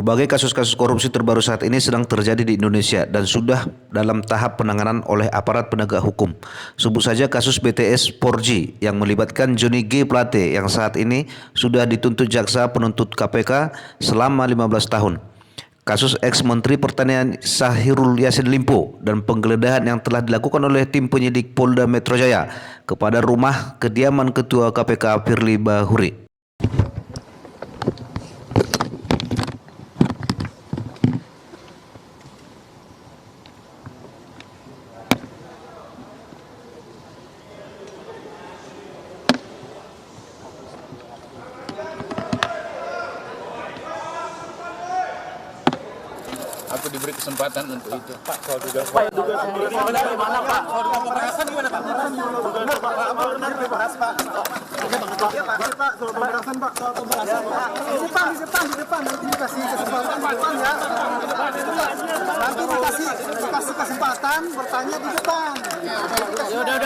Berbagai kasus-kasus korupsi terbaru saat ini sedang terjadi di Indonesia dan sudah dalam tahap penanganan oleh aparat penegak hukum. Sebut saja kasus BTS 4G yang melibatkan Johnny G. Plate yang saat ini sudah dituntut jaksa penuntut KPK selama 15 tahun. Kasus ex-Menteri Pertanian Syahrul Yassin Limpo dan penggeledahan yang telah dilakukan oleh tim penyidik Polda Metro Jaya kepada rumah kediaman Ketua KPK Firly Bahuri. Aku diberi kesempatan untuk itu. Pak, soal juga gimana Pak? Soal pemerasan gimana Pak? Benar dibahas Pak. Pak, soal pemerasan Pak, soal pemerasan Pak. Di depan, nanti dikasih kesempatan di depan ya. Nanti dikasih kesempatan bertanya di depan. Udah.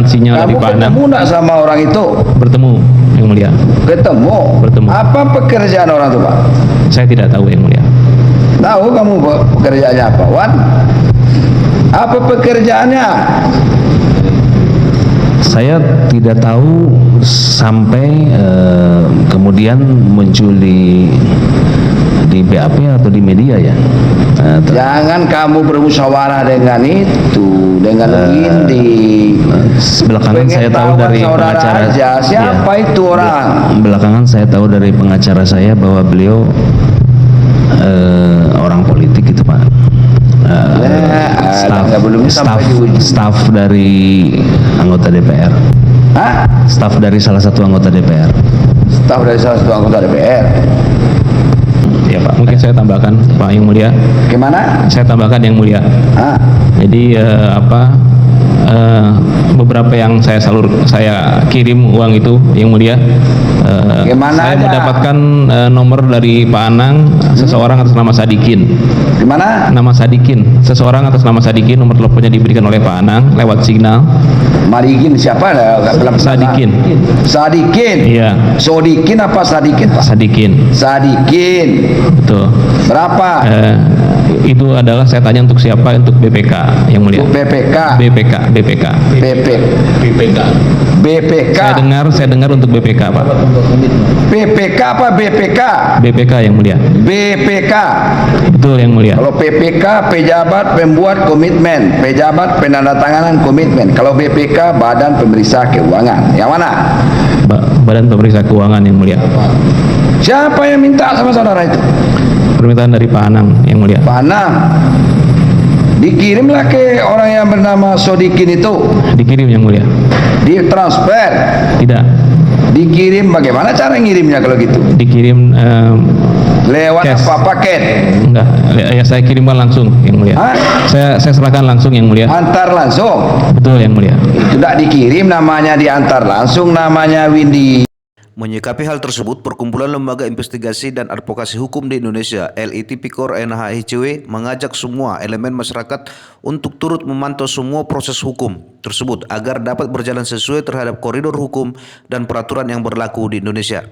Sinyal dari Pak Anam. Ketemu enggak sama orang itu? Bertemu, Yang Mulia. Ketemu. Apa pekerjaan orang itu, Pak? Saya tidak tahu, Yang Mulia. Tahu kamu pekerjaannya apa, Wan? Apa pekerjaannya? Saya tidak tahu sampai kemudian muncul di BAP atau di media ya. Jangan kamu bermusyawarah dengan itu, dengan Windy. Belakangan saya tahu dari pengacara aja. Siapa ya, itu orang? Belakangan saya tahu dari pengacara saya bahwa beliau orang politik itu, Pak. Staf dari anggota DPR. Hah? Staf dari salah satu anggota DPR. Staf dari salah satu anggota DPR. Ya Pak, mungkin saya tambahkan Pak Yang Mulia. Gimana? Saya tambahkan Yang Mulia. Hah? Jadi beberapa yang saya kirim uang itu Yang Mulia. Gimana saya aja? mendapatkan nomor dari Pak Anang, seseorang atas nama Sadikin. Gimana? Nama Sadikin, seseorang atas nama Sadikin, nomor teleponnya diberikan oleh Pak Anang lewat signal. Marikin siapa? Sadikin. Sadikin. Iya. Sodikin apa Sadikin, Pak? Sadikin. Sadikin. Betul. Berapa? Itu adalah saya tanya untuk siapa? Untuk BPK Yang Mulia. BPK. BPK. BP. BPK. Saya dengar untuk BPK, Pak. PPK apa BPK? BPK Yang Mulia. BPK. Betul Yang Mulia. Kalau PPK pejabat pembuat komitmen, pejabat penandatanganan komitmen. Kalau BPK Badan Pemeriksa Keuangan. Yang mana? Badan Pemeriksa Keuangan Yang Mulia. Siapa yang minta sama saudara itu? Permintaan dari Pak Anang Yang Mulia. Pak Anang. Dikirimlah ke orang yang bernama Sodikin itu. Dikirim Yang Mulia. Ditransfer. Tidak. Dikirim, bagaimana cara ngirimnya kalau gitu? Dikirim lewat cash. apa paket? Enggak, ya saya kirimkan langsung Yang Mulia. Hah? Saya serahkan langsung Yang Mulia. Antar langsung. Betul Yang Mulia. Itu tidak dikirim, namanya diantar langsung, namanya Windy. Menyikapi hal tersebut, Perkumpulan Lembaga Investigasi dan Advokasi Hukum di Indonesia (LITPIKOR NHICW) mengajak semua elemen masyarakat untuk turut memantau semua proses hukum tersebut agar dapat berjalan sesuai terhadap koridor hukum dan peraturan yang berlaku di Indonesia.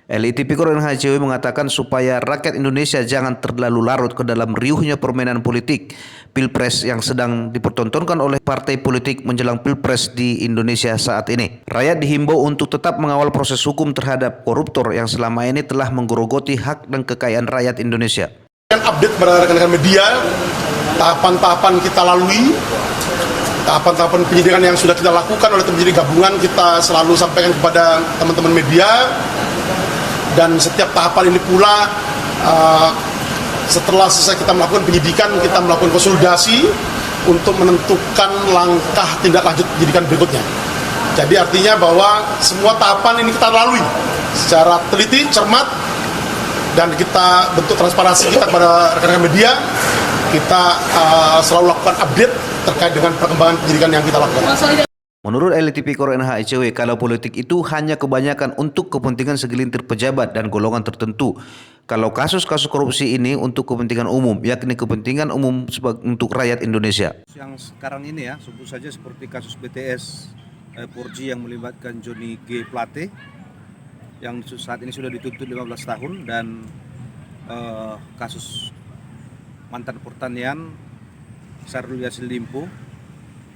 LITPIKOR NHICW mengatakan supaya rakyat Indonesia jangan terlalu larut ke dalam riuhnya permainan politik Pilpres yang sedang dipertontonkan oleh partai politik menjelang Pilpres di Indonesia saat ini. Rakyat dihimbau untuk tetap mengawal proses hukum terhadap koruptor yang selama ini telah menggerogoti hak dan kekayaan rakyat Indonesia. Update kepada rekan-rekan media, tahapan-tahapan kita lalui, tahapan-tahapan penyidikan yang sudah kita lakukan oleh tim penyidik gabungan kita selalu sampaikan kepada teman-teman media. Dan setiap tahapan ini pula setelah selesai kita melakukan penyidikan, kita melakukan konsolidasi untuk menentukan langkah tindak lanjut penyidikan berikutnya. Jadi artinya bahwa semua tahapan ini kita lalui secara teliti, cermat, dan kita bentuk transparansi kita kepada rekan-rekan media. Kita selalu lakukan update terkait dengan perkembangan penyidikan yang kita lakukan. Menurut LITPIKOR NHICW, kalau politik itu hanya kebanyakan untuk kepentingan segelintir pejabat dan golongan tertentu. Kalau kasus-kasus korupsi ini untuk kepentingan umum, yakni kepentingan umum untuk rakyat Indonesia. Yang sekarang ini ya, sebut saja seperti kasus BTS 4G yang melibatkan Johnny G. Plate yang saat ini sudah dituntut 15 tahun dan kasus mantan pertanian Syahrul Yassin Limpo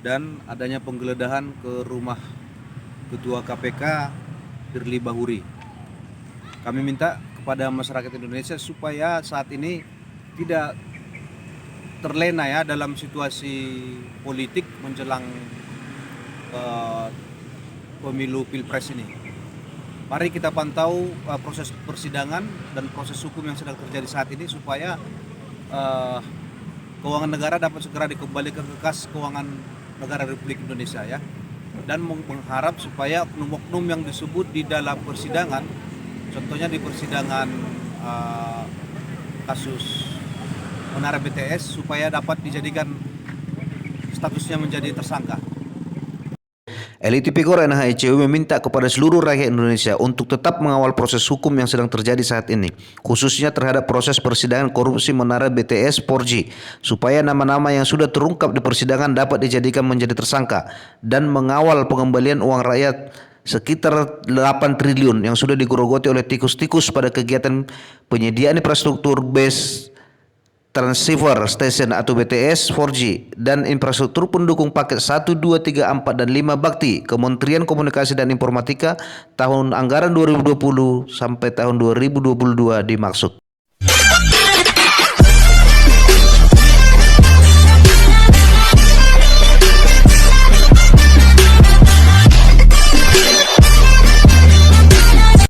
dan adanya penggeledahan ke rumah Ketua KPK Firly Bahuri. Kami minta kepada masyarakat Indonesia supaya saat ini tidak terlena ya dalam situasi politik menjelang pemilu Pilpres ini. Mari kita pantau proses persidangan dan proses hukum yang sedang terjadi saat ini supaya keuangan negara dapat segera dikembalikan ke kas keuangan negara Republik Indonesia ya. Dan mengharap supaya oknum-oknum yang disebut di dalam persidangan, contohnya di persidangan kasus Menara BTS, supaya dapat dijadikan statusnya menjadi tersangka. LI Tipikor NHICW meminta kepada seluruh rakyat Indonesia untuk tetap mengawal proses hukum yang sedang terjadi saat ini, khususnya terhadap proses persidangan korupsi Menara BTS 4G, supaya nama-nama yang sudah terungkap di persidangan dapat dijadikan menjadi tersangka dan mengawal pengembalian uang rakyat sekitar 8 triliun yang sudah digerogoti oleh tikus-tikus pada kegiatan penyediaan infrastruktur base transceiver station atau BTS 4G dan infrastruktur pendukung paket 1, 2, 3, 4 dan 5 bakti Kementerian Komunikasi dan Informatika tahun anggaran 2020 sampai tahun 2022 dimaksud.